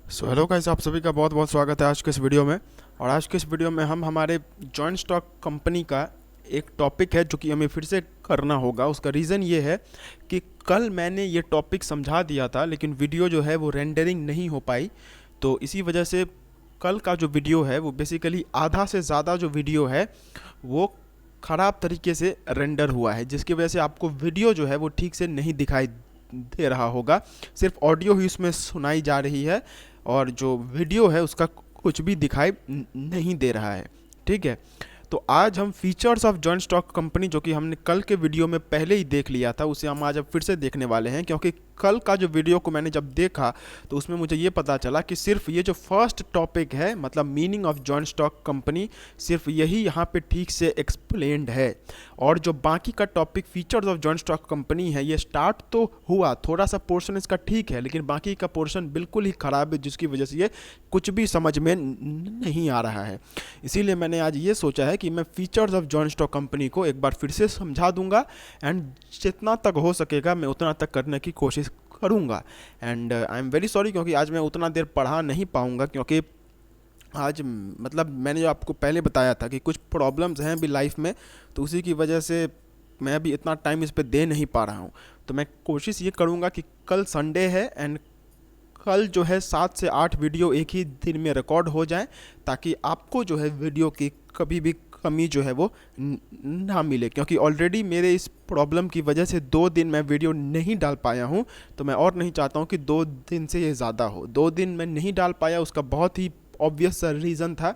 Hello guys, आप सभी का बहुत बहुत स्वागत है आज के इस वीडियो में। और आज के इस वीडियो में हम हमारे जॉइंट स्टॉक कंपनी का एक टॉपिक है जो कि हमें फिर से करना होगा। उसका रीज़न ये है कि कल मैंने ये टॉपिक समझा दिया था लेकिन वीडियो जो है वो रेंडरिंग नहीं हो पाई। तो इसी वजह से कल का जो वीडियो है वो बेसिकली आधा से ज़्यादा जो वीडियो है वो ख़राब तरीके से रेंडर हुआ है, जिसकी वजह से आपको वीडियो जो है वो ठीक से नहीं दिखाई दे रहा होगा। सिर्फ ऑडियो ही उसमें सुनाई जा रही है और जो वीडियो है उसका कुछ भी दिखाई नहीं दे रहा है। ठीक है, तो आज हम features of joint stock company, जो कि हमने कल के वीडियो में पहले ही देख लिया था, उसे हम आज अब फिर से देखने वाले हैं। क्योंकि कल का जो वीडियो को मैंने जब देखा तो उसमें मुझे ये पता चला कि सिर्फ ये जो फर्स्ट टॉपिक है, मतलब meaning of joint stock company, सिर्फ यही यहाँ पे ठीक से एक्सप्लेन्ड है। और जो बाकी का topic features of joint stock company है, ये स्टार्ट तो हुआ, थोड़ा सा पोर्शन इसका ठीक है, लेकिन बाकी का पोर्शन बिल्कुल ही ख़राब है, जिसकी वजह से ये कुछ भी समझ में नहीं आ रहा है। इसीलिए मैंने आज ये सोचा है कि मैं features of joint stock company को एक बार फिर से समझा दूंगा एंड जितना तक हो सकेगा मैं उतना तक करने की कोशिश करूंगा। And I am very sorry, क्योंकि आज मैं उतना देर पढ़ा नहीं पाऊंगा, क्योंकि आज मतलब मैंने जो आपको पहले बताया था कि कुछ प्रॉब्लम्स हैं अभी लाइफ में, तो उसी की वजह से मैं अभी इतना टाइम इस पे दे नहीं पा रहा हूँ। तो मैं कोशिश ये करूँगा कि कल संडे है एंड कल जो है 7 से 8 वीडियो एक ही दिन में रिकॉर्ड हो जाए, ताकि आपको जो है वीडियो की कभी भी कमी जो है वो ना मिले। क्योंकि ऑलरेडी मेरे इस प्रॉब्लम की वजह से 2 दिन मैं वीडियो नहीं डाल पाया हूँ, तो मैं और नहीं चाहता हूँ कि 2 दिन से ये ज़्यादा हो। 2 दिन मैं नहीं डाल पाया, उसका बहुत ही ऑब्वियस सा रीज़न था,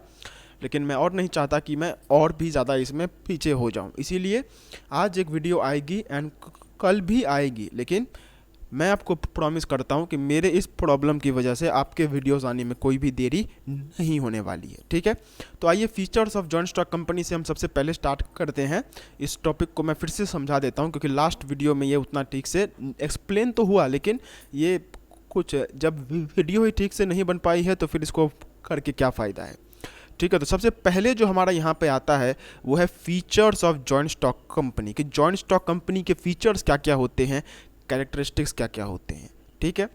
लेकिन मैं और नहीं चाहता कि मैं और भी ज़्यादा इसमें पीछे हो जाऊँ। इसीलिए आज एक वीडियो आएगी एंड कल भी आएगी, लेकिन मैं आपको प्रॉमिस करता हूँ कि मेरे इस प्रॉब्लम की वजह से आपके वीडियोस आने में कोई भी देरी नहीं होने वाली है। ठीक है, तो आइए features of joint stock company से हम सबसे पहले स्टार्ट करते हैं। इस टॉपिक को मैं फिर से समझा देता हूँ, क्योंकि लास्ट वीडियो में ये उतना ठीक से एक्सप्लेन तो हुआ, लेकिन ये कुछ जब वीडियो ही ठीक से नहीं बन पाई है तो फिर इसको करके क्या फ़ायदा है। ठीक है, तो सबसे पहले जो हमारा यहाँ पे आता है वो है features of joint stock company, कि जॉइंट स्टॉक कंपनी के फीचर्स क्या क्या होते हैं, कैरेक्टरिस्टिक्स क्या क्या होते हैं। ठीक है,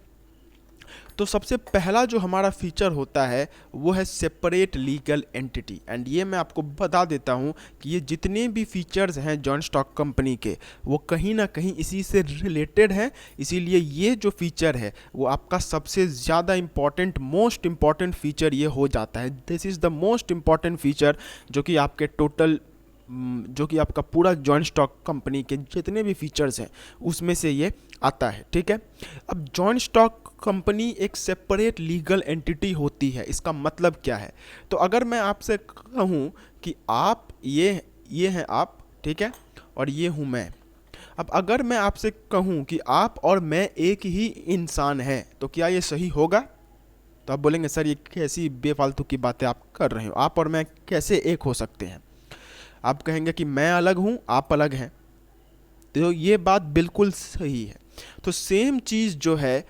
तो सबसे पहला जो हमारा फीचर होता है वो है सेपरेट लीगल एंटिटी। एंड ये मैं आपको बता देता हूँ कि ये जितने भी फीचर्स हैं जॉइंट स्टॉक कंपनी के, वो कहीं ना कहीं इसी से रिलेटेड हैं। इसीलिए ये जो फीचर है वो आपका सबसे ज़्यादा इम्पॉर्टेंट, मोस्ट इम्पॉर्टेंट फीचर ये हो जाता है। This is the most important feature जो कि आपके टोटल, जो कि आपका पूरा जॉइंट स्टॉक कंपनी के जितने भी फीचर्स हैं उसमें से ये आता है। ठीक है, अब जॉइंट स्टॉक कंपनी एक सेपरेट लीगल एंटिटी होती है, इसका मतलब क्या है? तो अगर मैं आपसे कहूँ कि आप ये हैं आप, ठीक है, और ये हूँ मैं। अब अगर मैं आपसे कहूँ कि आप और मैं एक ही इंसान हैं, तो क्या ये सही होगा? तो आप बोलेंगे सर ये कैसी बेफालतू की बातें आप कर रहे हो, आप और मैं कैसे एक हो सकते हैं? आप कहेंगे कि मैं अलग हूँ, आप अलग हैं, तो ये बात बिल्कुल सही है। तो सेम चीज़ जो है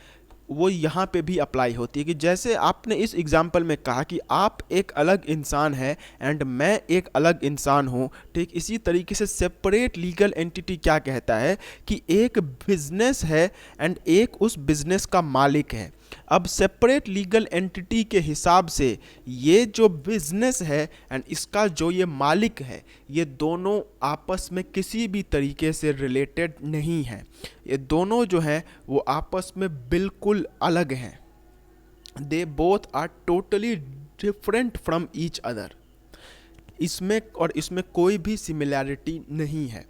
वो यहाँ पे भी अप्लाई होती है, कि जैसे आपने इस एग्जाम्पल में कहा कि आप एक अलग इंसान हैं एंड मैं एक अलग इंसान हूँ, ठीक इसी तरीके से सेपरेट लीगल एंटिटी क्या कहता है कि एक बिजनेस है एंड एक उस बिजनेस का मालिक है। अब सेपरेट लीगल एंटिटी के हिसाब से ये जो बिजनेस है एंड इसका जो ये मालिक है, ये दोनों आपस में किसी भी तरीके से रिलेटेड नहीं है। ये दोनों जो हैं वो आपस में बिल्कुल अलग हैं। They both are totally different from each other. इसमें कोई भी सिमिलैरिटी नहीं है।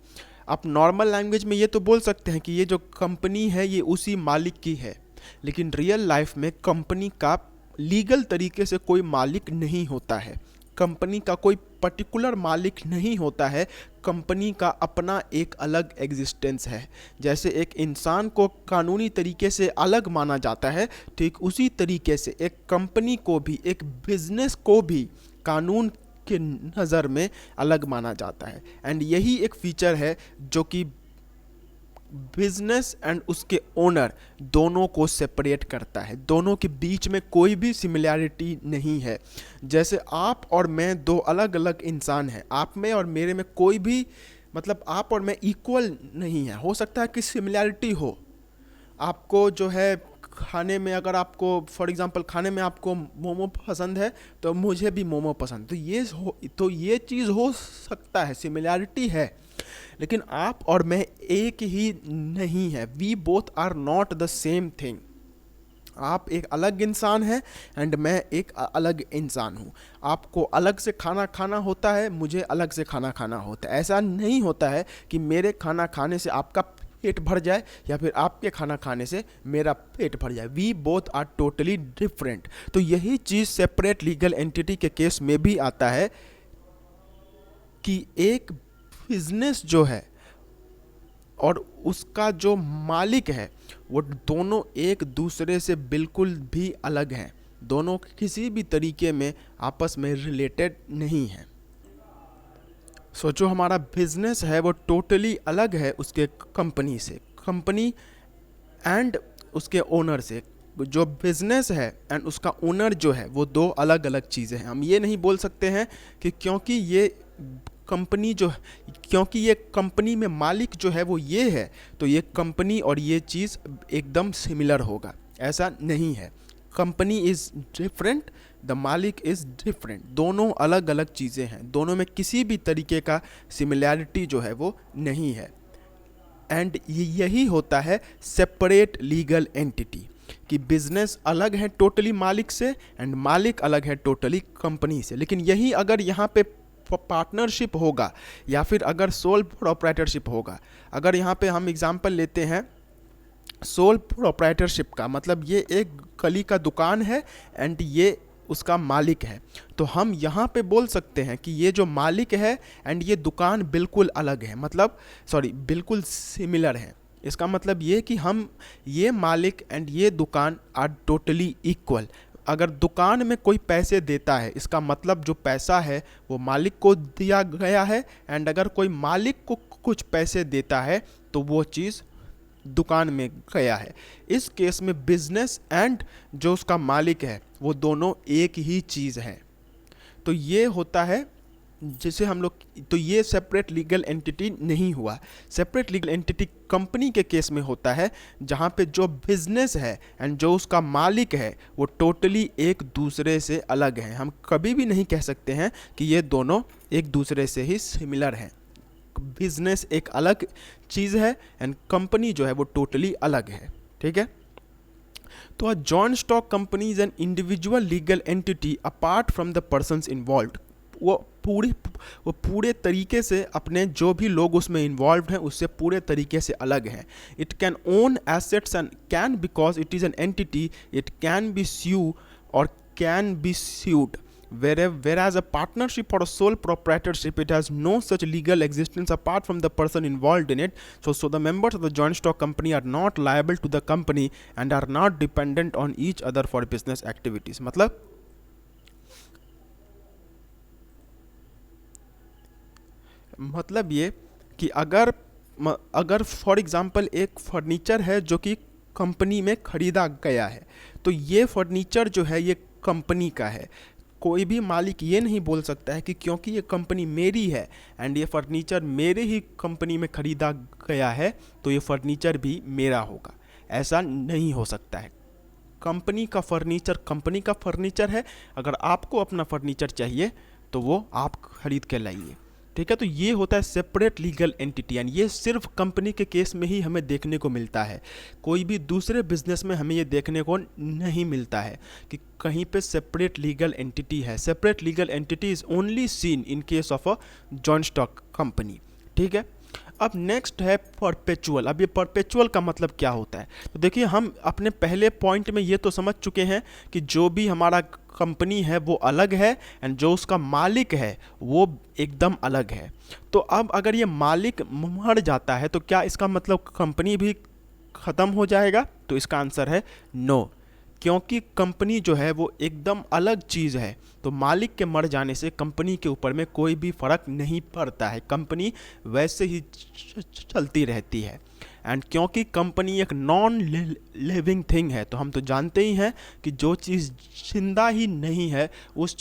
आप नॉर्मल लैंग्वेज में ये तो बोल सकते हैं कि ये जो कंपनी है ये उसी मालिक की है, लेकिन रियल लाइफ में कंपनी का लीगल तरीके से कोई मालिक नहीं होता है। कंपनी का कोई पर्टिकुलर मालिक नहीं होता है। कंपनी का अपना एक अलग एग्जिस्टेंस है। जैसे एक इंसान को कानूनी तरीके से अलग माना जाता है, ठीक उसी तरीके से एक कंपनी को भी, एक बिजनेस को भी कानून के नज़र में अलग माना जाता है। एंड यही एक फीचर है जो कि बिजनेस एंड उसके ओनर दोनों को सेपरेट करता है। दोनों के बीच में कोई भी सिमिलैरिटी नहीं है। जैसे आप और मैं दो अलग अलग इंसान हैं, आप में और मेरे में कोई भी, मतलब आप और मैं इक्वल नहीं है। हो सकता है कि सिमिलैरिटी हो, आपको जो है खाने में अगर आपको फॉर एग्जांपल खाने में आपको मोमो पसंद है तो मुझे भी मोमो पसंद, तो ये चीज़ हो सकता है, सिमिलैरिटी है, लेकिन आप और मैं एक ही नहीं है। We both are not the same thing. आप एक अलग इंसान हैं एंड मैं एक अलग इंसान हूँ। आपको अलग से खाना खाना होता है, मुझे अलग से खाना खाना होता है। ऐसा नहीं होता है कि मेरे खाना खाने से आपका पेट भर जाए या फिर आपके खाना खाने से मेरा पेट भर जाए। We both are totally different. तो यही चीज़ सेपरेट लीगल एंटिटी के केस में भी आता है कि एक बिजनेस जो है और उसका जो मालिक है वो दोनों एक दूसरे से बिल्कुल भी अलग हैं। दोनों किसी भी तरीके में आपस में रिलेटेड नहीं हैं। सोचो हमारा बिजनेस है वो टोटली अलग है उसके कंपनी से, कंपनी एंड उसके ओनर से। जो बिजनेस है एंड उसका ओनर जो है वो दो अलग अलग चीज़ें हैं। हम ये नहीं बोल सकते हैं कि क्योंकि ये कंपनी में मालिक जो है वो ये है तो ये कंपनी और ये चीज़ एकदम सिमिलर होगा। ऐसा नहीं है। कंपनी इज़ डिफरेंट, द मालिक इज़ डिफरेंट। दोनों अलग अलग चीज़ें हैं, दोनों में किसी भी तरीके का सिमिलैरिटी जो है वो नहीं है। एंड यही होता है सेपरेट लीगल एंटिटी, कि बिजनेस अलग है टोटली मालिक से एंड मालिक अलग है टोटली कंपनी से। लेकिन यही अगर यहाँ पे पार्टनरशिप होगा या फिर अगर सोल प्रोप्राइटरशिप होगा, अगर यहाँ पे हम एग्जांपल लेते हैं सोल प्रोप्राइटरशिप का, मतलब ये एक गली का दुकान है एंड ये उसका मालिक है, तो हम यहाँ पे बोल सकते हैं कि ये जो मालिक है एंड ये दुकान बिल्कुल अलग है, मतलब बिल्कुल सिमिलर है। इसका मतलब ये कि हम ये मालिक एंड ये दुकान आर टोटली इक्वल। अगर दुकान में कोई पैसे देता है इसका मतलब जो पैसा है वो मालिक को दिया गया है, एंड अगर कोई मालिक को कुछ पैसे देता है तो वो चीज़ दुकान में गया है। इस केस में बिजनेस एंड जो उसका मालिक है वो दोनों एक ही चीज़ है। तो ये होता है जिसे हम लोग, तो ये सेपरेट लीगल एंटिटी नहीं हुआ। सेपरेट लीगल एंटिटी कंपनी के केस में होता है जहाँ पे जो बिजनेस है एंड जो उसका मालिक है वो टोटली एक दूसरे से अलग हैं। हम कभी भी नहीं कह सकते हैं कि ये दोनों एक दूसरे से ही सिमिलर हैं। बिजनेस एक अलग चीज़ है एंड कंपनी जो है वो टोटली अलग है। ठीक है। तो a joint stock company is an individual legal entity apart from the persons involved. वो पूरे तरीके से अपने जो भी लोग उसमें इन्वॉल्व हैं उससे पूरे तरीके से अलग हैं। It can own assets and can, because it is an entity, it can be sue और can be sued. Whereas a partnership or a sole proprietorship, it has no such legal existence apart from the person involved in it. So the members of the joint stock company are not liable to the company and are not dependent on each other for business activities. मतलब ये कि अगर for example एक furniture है जो कि company में ख़रीदा गया है, तो ये फर्नीचर जो है ये कंपनी का है। कोई भी मालिक ये नहीं बोल सकता है कि क्योंकि ये कंपनी मेरी है एंड ये फर्नीचर मेरे ही कंपनी में ख़रीदा गया है तो ये फर्नीचर भी मेरा होगा। ऐसा नहीं हो सकता है। कंपनी का फर्नीचर है। अगर आपको अपना फर्नीचर चाहिए तो वो आप खरीद के लाइए। ठीक है। तो ये होता है सेपरेट लीगल एंटिटी, एंड ये सिर्फ कंपनी के केस में ही हमें देखने को मिलता है। कोई भी दूसरे बिजनेस में हमें ये देखने को नहीं मिलता है कि कहीं पे सेपरेट लीगल एंटिटी है। Separate legal entity is only seen in case of a joint stock company. ठीक है। अब नेक्स्ट है परपेचुअल। अब ये परपेचुअल का मतलब क्या होता है? तो देखिए, हम अपने पहले पॉइंट में ये तो समझ चुके हैं कि जो भी हमारा कंपनी है वो अलग है एंड जो उसका मालिक है वो एकदम अलग है। तो अब अगर ये मालिक मर जाता है तो क्या इसका मतलब कंपनी भी ख़त्म हो जाएगा? तो इसका आंसर है नो, क्योंकि कंपनी जो है वो एकदम अलग चीज़ है। तो मालिक के मर जाने से कंपनी के ऊपर में कोई भी फ़र्क नहीं पड़ता है, कंपनी वैसे ही चलती रहती है। एंड क्योंकि कंपनी एक नॉन लिविंग थिंग है, तो हम तो जानते ही हैं कि जो चीज़ जिंदा ही नहीं है उस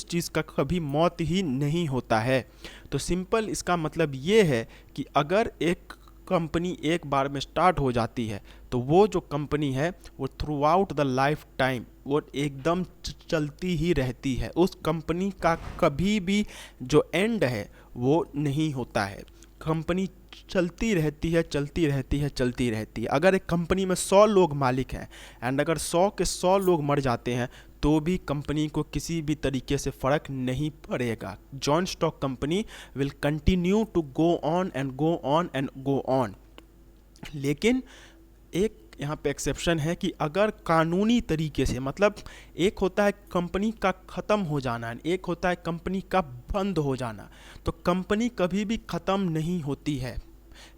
चीज़ का कभी मौत ही नहीं होता है। तो सिंपल इसका मतलब ये है कि अगर एक कंपनी एक बार में स्टार्ट हो जाती है तो वो जो कंपनी है वो through out the life time वो एकदम चलती ही रहती है। उस कंपनी का कभी भी जो एंड है वो नहीं होता है। कंपनी चलती रहती है, चलती रहती है, चलती रहती है। अगर एक कंपनी में 100 लोग मालिक हैं एंड अगर 100 के 100 लोग मर जाते हैं तो भी कंपनी को किसी भी तरीके से फ़र्क नहीं पड़ेगा। Joint stock company will continue to go on and go on and go on. लेकिन एक यहाँ पे एक्सेप्शन है कि अगर कानूनी तरीके से, मतलब एक होता है कंपनी का ख़त्म हो जाना, एक होता है कंपनी का बंद हो जाना। तो कंपनी कभी भी ख़त्म नहीं होती है,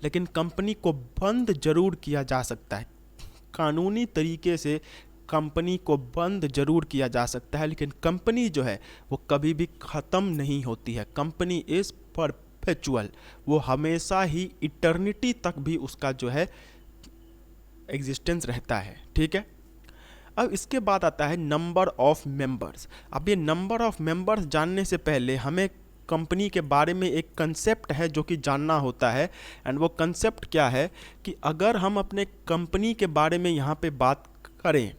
लेकिन कंपनी को बंद ज़रूर किया जा सकता है। कानूनी तरीके से कंपनी को बंद ज़रूर किया जा सकता है, लेकिन कंपनी जो है वो कभी भी ख़त्म नहीं होती है। कंपनी इज़ परपेचुअल, वो हमेशा ही इटर्निटी तक भी उसका जो है एग्जिस्टेंस रहता है। ठीक है, अब इसके बाद आता है नंबर ऑफ मेंबर्स। अब ये नंबर ऑफ मेंबर्स जानने से पहले हमें कंपनी के बारे में एक कंसेप्ट है जो कि जानना होता है। एंड वो कंसेप्ट क्या है कि अगर हम अपने कंपनी के बारे में यहाँ पे बात करें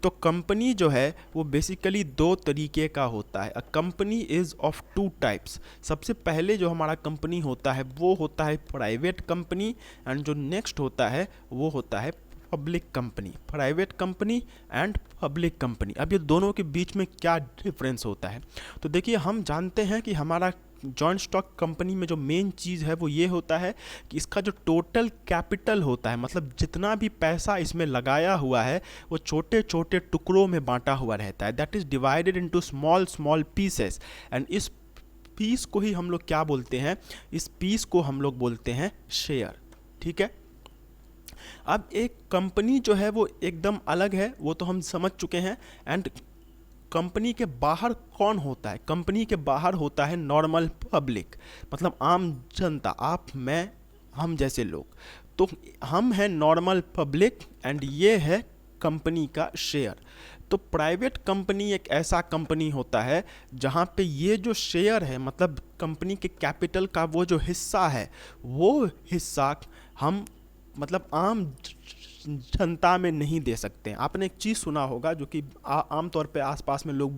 तो कंपनी जो है वो बेसिकली 2 तरीके का होता है। A company is of 2 types. सबसे पहले जो हमारा कंपनी होता है वो होता है प्राइवेट कंपनी, एंड जो नेक्स्ट होता है वो होता है public company. Private company and public company, अब ये दोनों के बीच में क्या डिफरेंस होता है? तो देखिए, हम जानते हैं कि हमारा जॉइंट स्टॉक कंपनी में जो मेन चीज़ है वो ये होता है कि इसका जो टोटल कैपिटल होता है, मतलब जितना भी पैसा इसमें लगाया हुआ है वो छोटे छोटे टुकड़ों में बांटा हुआ रहता है। That is divided into small small pieces, and इस पीस को ही हम लोग क्या बोलते हैं? इस पीस को हम लोग बोलते हैं शेयर। ठीक है, अब एक कंपनी जो है वो एकदम अलग है, वो तो हम समझ चुके हैं। एंड कंपनी के बाहर कौन होता है? कंपनी के बाहर होता है नॉर्मल पब्लिक, मतलब आम जनता, आप, मैं, हम जैसे लोग। तो हम हैं नॉर्मल पब्लिक एंड ये है कंपनी का शेयर। तो प्राइवेट कंपनी एक ऐसा कंपनी होता है जहाँ पे ये जो शेयर है, मतलब कंपनी के कैपिटल का वो जो हिस्सा है, वो हिस्सा हम मतलब आम जनता में नहीं दे सकते हैं। आपने एक चीज़ सुना होगा जो कि आम तौर पे आसपास में लोग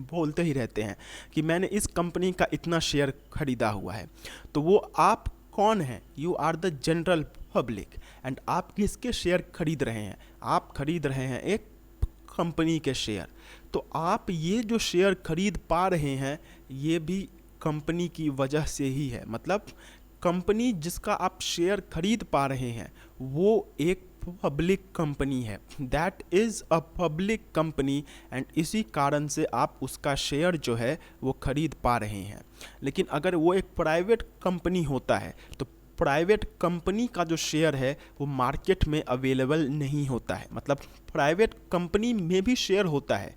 बोलते ही रहते हैं कि मैंने इस कंपनी का इतना शेयर खरीदा हुआ है। तो वो आप कौन हैं? You are the general public. And आप किसके शेयर खरीद रहे हैं? आप खरीद रहे हैं एक कंपनी के शेयर। तो आप ये जो शेयर खरीद पा रहे हैं ये भी कंपनी की वजह से ही है। मतलब कंपनी जिसका आप शेयर खरीद पा रहे हैं वो एक पब्लिक कंपनी है। That is a public company, and इसी कारण से आप उसका शेयर जो है वो खरीद पा रहे हैं। लेकिन अगर वो एक प्राइवेट कंपनी होता है तो प्राइवेट कंपनी का जो शेयर है वो मार्केट में अवेलेबल नहीं होता है। मतलब प्राइवेट कंपनी में भी शेयर होता है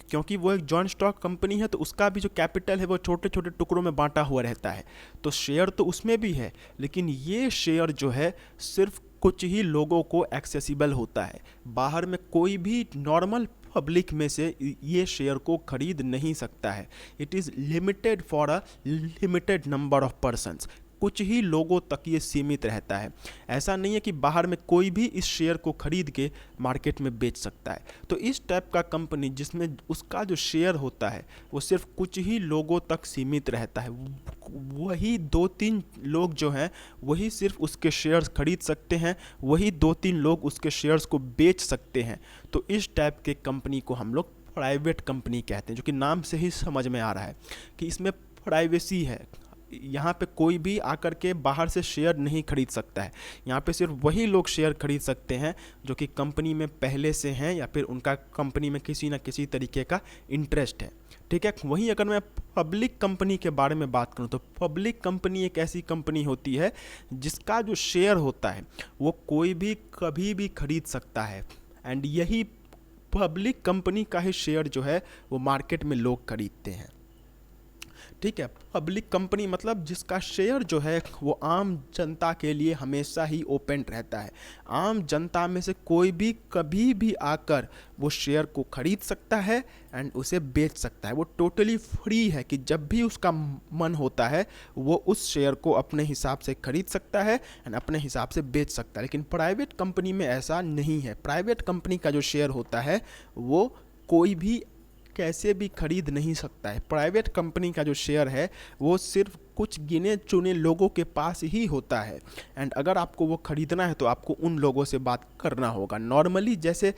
क्योंकि वो एक जॉइंट स्टॉक कंपनी है, तो उसका भी जो कैपिटल है वो छोटे छोटे टुकड़ों में बांटा हुआ रहता है। तो शेयर तो उसमें भी है, लेकिन ये शेयर जो है सिर्फ कुछ ही लोगों को एक्सेसिबल होता है। बाहर में कोई भी नॉर्मल पब्लिक में से ये शेयर को खरीद नहीं सकता है। It is limited for a limited number of persons. कुछ ही लोगों तक ये सीमित रहता है। ऐसा नहीं है कि बाहर में कोई भी इस शेयर को खरीद के मार्केट में बेच सकता है। तो इस टाइप का कंपनी जिसमें उसका जो शेयर होता है वो सिर्फ कुछ ही लोगों तक सीमित रहता है, वही 2-3 लोग जो हैं वही सिर्फ उसके शेयर्स खरीद सकते हैं, वही 2-3 लोग उसके शेयर्स को बेच सकते हैं। तो इस टाइप के कंपनी को हम लोग प्राइवेट कंपनी कहते हैं, जो कि नाम से ही समझ में आ रहा है कि इसमें प्राइवेसी है। यहाँ पे कोई भी आकर के बाहर से शेयर नहीं खरीद सकता है। यहाँ पे सिर्फ वही लोग शेयर खरीद सकते हैं जो कि कंपनी में पहले से हैं या फिर उनका कंपनी में किसी न किसी तरीके का इंटरेस्ट है। ठीक है, वहीं अगर मैं पब्लिक कंपनी के बारे में बात करूँ तो पब्लिक कंपनी एक ऐसी कंपनी होती है जिसका जो शेयर होता है वो कोई भी कभी भी खरीद सकता है। एंड यही पब्लिक कंपनी का ही शेयर जो है वो मार्केट में लोग खरीदते हैं। ठीक है। पब्लिक कंपनी मतलब जिसका शेयर जो है वो आम जनता के लिए हमेशा ही ओपन रहता है। आम जनता में से कोई भी कभी भी आकर वो शेयर को खरीद सकता है एंड उसे बेच सकता है। वो टोटली फ्री है कि जब भी उसका मन होता है वो उस शेयर को अपने हिसाब से खरीद सकता है एंड अपने हिसाब से बेच सकता है। लेकिन प्राइवेट कंपनी में ऐसा नहीं है। प्राइवेट कंपनी का जो शेयर होता है वो कोई भी कैसे भी खरीद नहीं सकता है। प्राइवेट कंपनी का जो शेयर है वो सिर्फ कुछ गिने चुने लोगों के पास ही होता है एंड अगर आपको वो खरीदना है तो आपको उन लोगों से बात करना होगा। नॉर्मली जैसे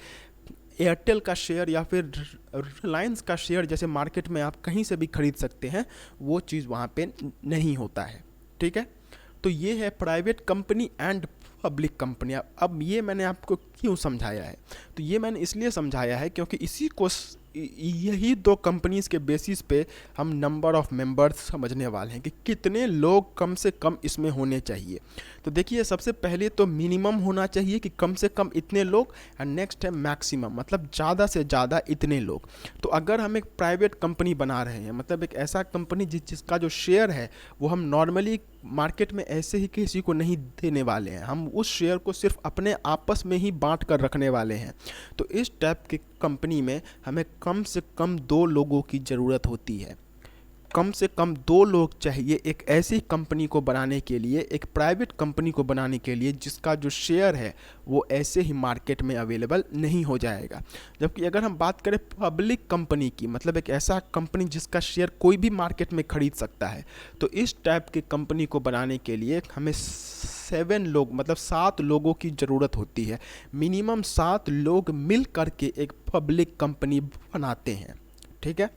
एयरटेल का शेयर या फिर रिलायंस का शेयर जैसे मार्केट में आप कहीं से भी खरीद सकते हैं, वो चीज़ वहाँ पे नहीं होता है। ठीक है, तो ये है private company and public company. अब ये मैंने आपको क्यों समझाया है, तो ये मैंने इसलिए समझाया है क्योंकि इसी को यही दो कंपनीज़ के बेसिस पे हम नंबर ऑफ मेंबर्स समझने वाले हैं कि कितने लोग कम से कम इसमें होने चाहिए। तो देखिए, सबसे पहले तो मिनिमम होना चाहिए कि कम से कम इतने लोग एंड नेक्स्ट है मैक्सिमम, मतलब ज़्यादा से ज़्यादा इतने लोग। तो अगर हम एक प्राइवेट कंपनी बना रहे हैं, मतलब एक ऐसा कंपनी जिसका जो शेयर है वो हम नॉर्मली मार्केट में ऐसे ही किसी को नहीं देने वाले हैं, हम उस शेयर को सिर्फ अपने आपस में ही बांट कर रखने वाले हैं। तो इस टाइप की कंपनी में हमें कम से कम 2 लोगों की ज़रूरत होती है। कम से कम 2 लोग चाहिए एक ऐसी कंपनी को बनाने के लिए, एक प्राइवेट कंपनी को बनाने के लिए जिसका जो शेयर है वो ऐसे ही मार्केट में अवेलेबल नहीं हो जाएगा। जबकि अगर हम बात करें पब्लिक कंपनी की, मतलब एक ऐसा कंपनी जिसका शेयर कोई भी मार्केट में खरीद सकता है, तो इस टाइप की कंपनी को बनाने के लिए हमें 7 लोग, मतलब 7 लोगों की ज़रूरत होती है। मिनिमम 7 लोग मिल करके एक पब्लिक कंपनी बनाते हैं। ठीक है,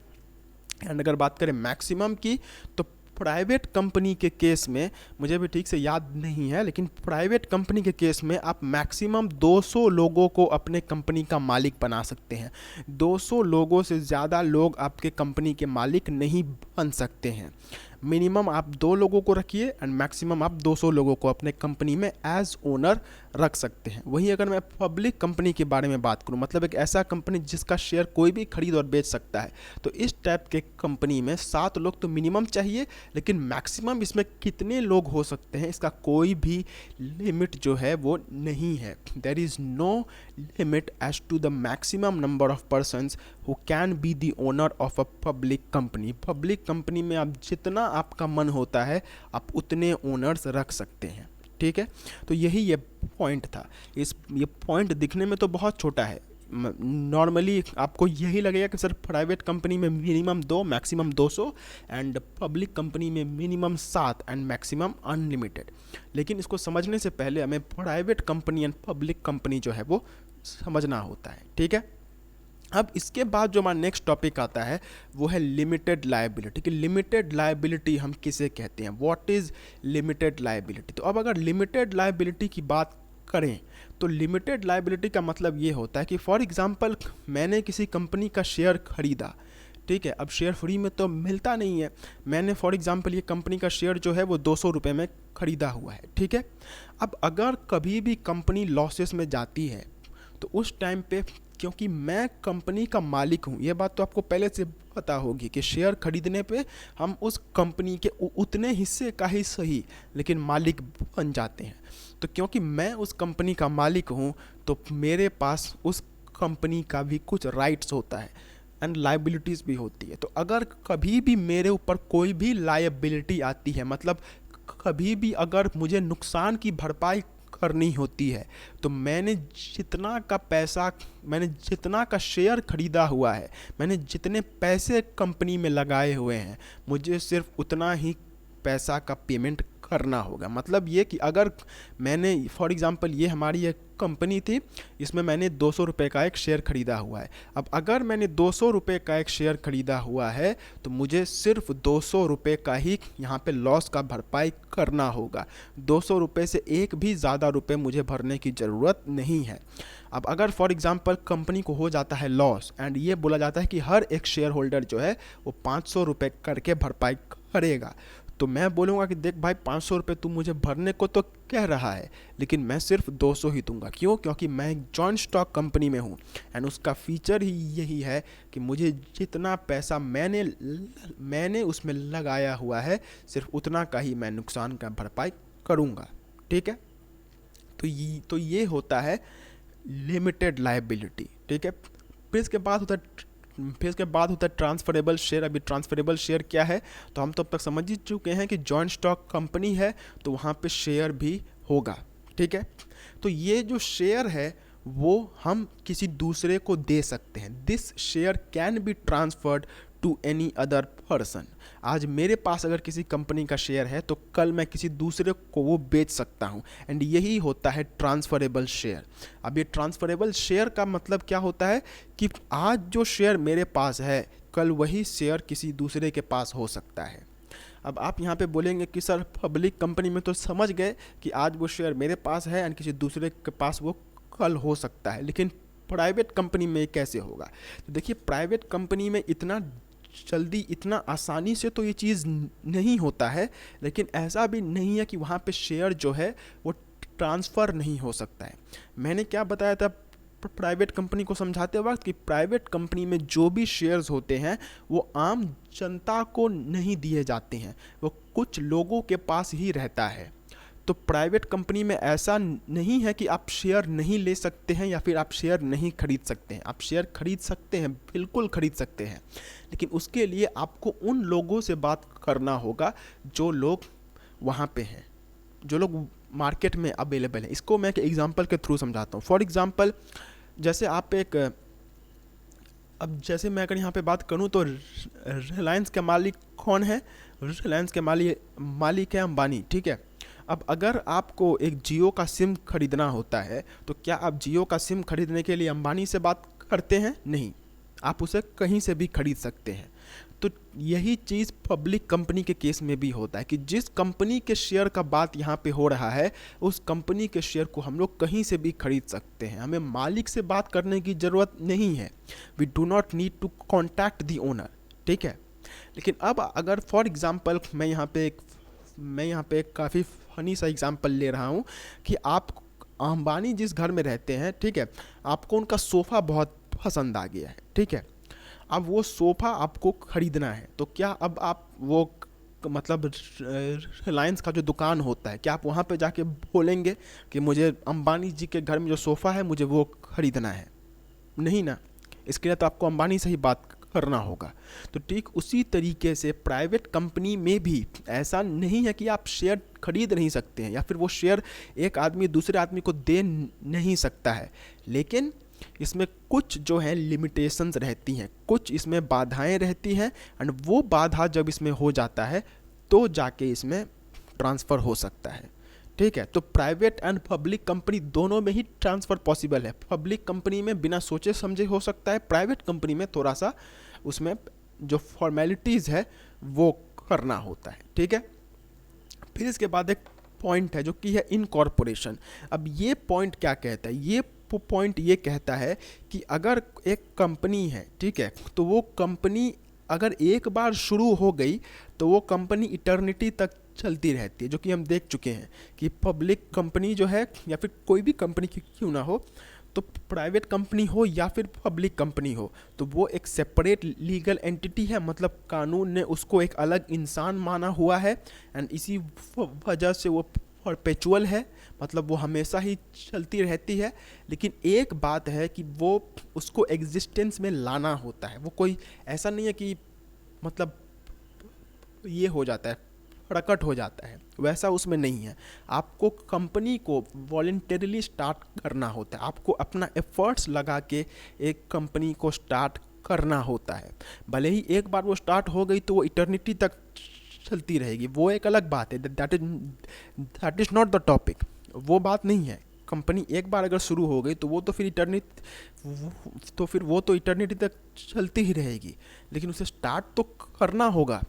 एंड अगर बात करें मैक्सिमम की, तो प्राइवेट कंपनी के केस में मुझे भी ठीक से याद नहीं है, लेकिन प्राइवेट कंपनी के केस में आप मैक्सिमम 200 लोगों को अपने कंपनी का मालिक बना सकते हैं। 200 लोगों से ज़्यादा लोग आपके कंपनी के मालिक नहीं बन सकते हैं। मिनिमम आप 2 लोगों को रखिए एंड मैक्सिमम आप 200 लोगों को अपने कंपनी में एज ओनर रख सकते हैं। वहीं अगर मैं पब्लिक कंपनी के बारे में बात करूं, मतलब एक ऐसा कंपनी जिसका शेयर कोई भी खरीद और बेच सकता है, तो इस टाइप के कंपनी में 7 लोग तो मिनिमम चाहिए, लेकिन मैक्सिमम इसमें कितने लोग हो सकते हैं इसका कोई भी लिमिट जो है वो नहीं है। There is no limit as to the maximum number of persons who can be the owner of a public company. Public company में आप जितना आपका मन होता है आप उतने ओनर्स रख सकते हैं। ठीक है, तो यही ये पॉइंट था। ये पॉइंट दिखने में तो बहुत छोटा है, नॉर्मली आपको यही लगेगा कि सर प्राइवेट कंपनी में minimum 2 maximum 200 and public company में मिनिमम 7 एंड मैक्सिमम अनलिमिटेड। लेकिन इसको समझने से पहले हमें private company and public company जो है वो समझना होता है। ठीक है, अब इसके बाद जो हमारा नेक्स्ट टॉपिक आता है वो है लिमिटेड लायबिलिटी। कि लिमिटेड लायबिलिटी हम किसे कहते हैं, व्हाट इज़ लिमिटेड लायबिलिटी। तो अब अगर लिमिटेड लायबिलिटी की बात करें तो लिमिटेड लायबिलिटी का मतलब ये होता है कि फॉर एग्जांपल मैंने किसी कंपनी का शेयर खरीदा, ठीक है, अब शेयर फ्री में तो मिलता नहीं है। मैंने फॉर एग्जांपल ये कंपनी का शेयर जो है वो 200 रुपये में ख़रीदा हुआ है। ठीक है, अब अगर कभी भी कंपनी लॉसेस में जाती है तो उस टाइम पे, क्योंकि मैं कंपनी का मालिक हूँ, ये बात तो आपको पहले से पता होगी कि शेयर खरीदने पे हम उस कंपनी के उतने हिस्से का ही सही लेकिन मालिक बन जाते हैं। तो क्योंकि मैं उस कंपनी का मालिक हूँ तो मेरे पास उस कंपनी का भी कुछ राइट्स होता है एंड लायबिलिटीज़ भी होती है। तो अगर कभी भी मेरे ऊपर कोई भी लायबिलिटी आती है, मतलब कभी भी अगर मुझे नुकसान की भरपाई करनी होती है, तो मैंने जितना का शेयर खरीदा हुआ है, मैंने जितने पैसे कंपनी में लगाए हुए हैं, मुझे सिर्फ उतना ही पैसा का पेमेंट करना होगा। मतलब ये कि अगर मैंने फॉर एग्जांपल ये हमारी एक कंपनी थी, इसमें मैंने 200 रुपये का एक शेयर ख़रीदा हुआ है। अब अगर मैंने 200 रुपये का एक शेयर ख़रीदा हुआ है तो मुझे सिर्फ 200 रुपये का ही यहाँ पे लॉस का भरपाई करना होगा। 200 रुपये से एक भी ज़्यादा रुपये मुझे भरने की ज़रूरत नहीं है। अब अगर फॉर एग्जांपल कंपनी को हो जाता है लॉस एंड ये बोला जाता है कि हर एक शेयर होल्डर जो है वो 500 रुपये करके भरपाई करेगा, तो मैं बोलूँगा कि देख भाई 500 रुपये तू मुझे भरने को तो कह रहा है, लेकिन मैं सिर्फ 200 ही दूंगा। क्यों? क्योंकि मैं एक जॉइंट स्टॉक कंपनी में हूँ एंड उसका फीचर ही यही है कि मुझे जितना पैसा मैंने उसमें लगाया हुआ है सिर्फ उतना का ही मैं नुकसान का भरपाई करूँगा। ठीक है, तो ये होता है लिमिटेड लायबिलिटी। ठीक है, फिर इसके बाद होता है ट्रांसफरेबल शेयर। अभी ट्रांसफरेबल शेयर क्या है, तो हम तो अब तक समझ ही चुके हैं कि जॉइंट स्टॉक कंपनी है तो वहाँ पे शेयर भी होगा। ठीक है, तो ये जो शेयर है वो हम किसी दूसरे को दे सकते हैं। This share can be transferred to any other person. आज मेरे पास अगर किसी कंपनी का शेयर है तो कल मैं किसी दूसरे को वो बेच सकता हूँ, एंड यही होता है ट्रांसफरेबल शेयर। अब ये ट्रांसफरेबल शेयर का मतलब क्या होता है कि आज जो शेयर मेरे पास है कल वही शेयर किसी दूसरे के पास हो सकता है। अब आप यहाँ पे बोलेंगे कि सर पब्लिक कंपनी में तो समझ गए कि आज वो शेयर मेरे पास है एंड किसी दूसरे के पास वो कल हो सकता है, लेकिन प्राइवेट कंपनी में कैसे होगा? तो देखिए, प्राइवेट कंपनी में इतना जल्दी, इतना आसानी से तो ये चीज़ नहीं होता है, लेकिन ऐसा भी नहीं है कि वहाँ पे शेयर जो है वो ट्रांसफ़र नहीं हो सकता है। मैंने क्या बताया था प्राइवेट कंपनी को समझाते वक्त कि प्राइवेट कंपनी में जो भी शेयर्स होते हैं वो आम जनता को नहीं दिए जाते हैं, वो कुछ लोगों के पास ही रहता है। तो प्राइवेट कंपनी में ऐसा नहीं है कि आप शेयर नहीं ले सकते हैं या फिर आप शेयर नहीं खरीद सकते हैं। आप शेयर खरीद सकते हैं, बिल्कुल खरीद सकते हैं, लेकिन उसके लिए आपको उन लोगों से बात करना होगा जो लोग वहाँ पे हैं, जो लोग मार्केट में अवेलेबल हैं। इसको मैं एक एग्जांपल के थ्रू समझाता हूँ। फॉर एग्जांपल, जैसे आप अब जैसे मैं अगर यहाँ पे बात करूँ तो रिलायंस का मालिक कौन है? रिलायंस के मालिक है अंबानी। ठीक है, अब अगर आपको एक जियो का सिम खरीदना होता है तो क्या आप जियो का सिम खरीदने के लिए अंबानी से बात करते हैं? नहीं, आप उसे कहीं से भी खरीद सकते हैं। तो यही चीज़ पब्लिक कंपनी के केस में भी होता है कि जिस कंपनी के शेयर का बात यहाँ पे हो रहा है उस कंपनी के शेयर को हम लोग कहीं से भी खरीद सकते हैं। हमें मालिक से बात करने की ज़रूरत नहीं है। We do not need to contact the owner. ठीक है, लेकिन अब अगर फॉर एग्ज़ाम्पल मैं यहाँ पे एक काफ़ी फनी सा एग्जांपल ले रहा हूँ कि आप अंबानी जिस घर में रहते हैं, ठीक है, आपको उनका सोफ़ा बहुत पसंद आ गया है। ठीक है, अब वो सोफ़ा आपको ख़रीदना है, तो क्या अब आप वो मतलब रिलायंस का जो दुकान होता है, क्या आप वहाँ पे जाके बोलेंगे कि मुझे अंबानी जी के घर में जो सोफ़ा है मुझे वो ख़रीदना है? नहीं ना। इसके लिए तो आपको अंबानी से ही बात करना होगा। तो ठीक उसी तरीके से प्राइवेट कंपनी में भी ऐसा नहीं है कि आप शेयर खरीद नहीं सकते हैं या फिर वो शेयर एक आदमी दूसरे आदमी को दे नहीं सकता है, लेकिन इसमें कुछ जो है लिमिटेशंस रहती हैं, कुछ इसमें बाधाएं रहती हैं, एंड वो बाधा जब इसमें हो जाता है तो जाके इसमें ट्रांसफ़र हो सकता है। ठीक है, तो प्राइवेट एंड पब्लिक कंपनी दोनों में ही ट्रांसफ़र पॉसिबल है। पब्लिक कंपनी में बिना सोचे समझे हो सकता है, प्राइवेट कंपनी में थोड़ा सा उसमें जो फॉर्मेलिटीज़ है वो करना होता है। ठीक है, फिर इसके बाद एक पॉइंट है जो कि है इनकॉर्पोरेशन। अब ये पॉइंट क्या कहता है? ये पॉइंट ये कहता है कि अगर एक कंपनी है, ठीक है, तो वो कंपनी अगर एक बार शुरू हो गई तो वो कंपनी इटर्निटी तक चलती रहती है, जो कि हम देख चुके हैं कि पब्लिक कंपनी जो है या फिर कोई भी कंपनी क्यों ना हो, तो प्राइवेट कंपनी हो या फिर पब्लिक कंपनी हो, तो वो एक सेपरेट लीगल एंटिटी है। मतलब कानून ने उसको एक अलग इंसान माना हुआ है, एंड इसी वजह से वो परपेचुअल है, मतलब वो हमेशा ही चलती रहती है। लेकिन एक बात है कि वो उसको एग्जिस्टेंस में लाना होता है। वो कोई ऐसा नहीं है कि मतलब ये हो जाता है, प्रकट हो जाता है, वैसा उसमें नहीं है। आपको कंपनी को वॉलंटरीली स्टार्ट करना होता है, आपको अपना एफर्ट्स लगा के एक कंपनी को स्टार्ट करना होता है। भले ही एक बार वो स्टार्ट हो गई तो वो इटर्निटी तक चलती रहेगी, वो एक अलग बात है। That is not the topic, वो बात नहीं है। कंपनी एक बार अगर शुरू हो गई तो वो तो फिर इटर्निटी तक चलती ही रहेगी, लेकिन उसे स्टार्ट तो करना होगा।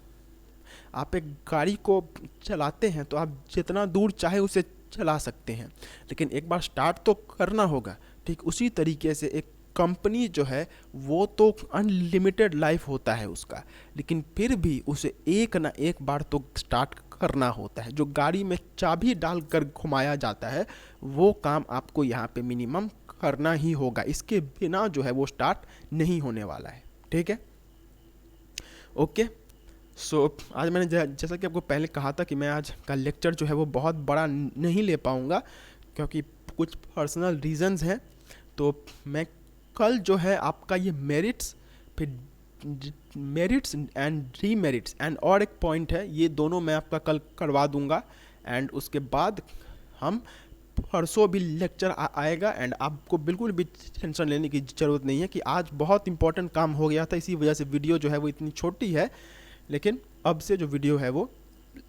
आप एक गाड़ी को चलाते हैं तो आप जितना दूर चाहे उसे चला सकते हैं, लेकिन एक बार स्टार्ट तो करना होगा। ठीक उसी तरीके से एक कंपनी जो है वो तो अनलिमिटेड लाइफ होता है उसका, लेकिन फिर भी उसे एक ना एक बार तो स्टार्ट करना होता है। जो गाड़ी में चाबी डालकर घुमाया जाता है वो काम आपको यहाँ पे मिनिमम करना ही होगा, इसके बिना जो है वो स्टार्ट नहीं होने वाला है। ठीक है, ओके। सो आज मैंने जैसा कि आपको पहले कहा था कि मैं आज का लेक्चर जो है वो बहुत बड़ा नहीं ले पाऊँगा क्योंकि कुछ पर्सनल रीजंस हैं। तो मैं कल जो है आपका ये मेरिट्स, फिर मेरिट्स एंड डीमेरिट्स एंड और एक पॉइंट है, ये दोनों मैं आपका कल करवा दूंगा। एंड उसके बाद हम परसों भी लेक्चर आएगा। एंड आपको बिल्कुल भी टेंशन लेने की ज़रूरत नहीं है कि आज बहुत इंपॉर्टेंट काम हो गया था, इसी वजह से वीडियो जो है वो इतनी छोटी है, लेकिन अब से जो वीडियो है वो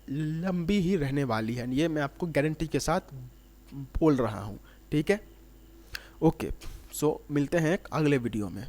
लंबी ही रहने वाली है, ये मैं आपको गारंटी के साथ बोल रहा हूँ। ठीक है, ओके। सो मिलते हैं एक अगले वीडियो में।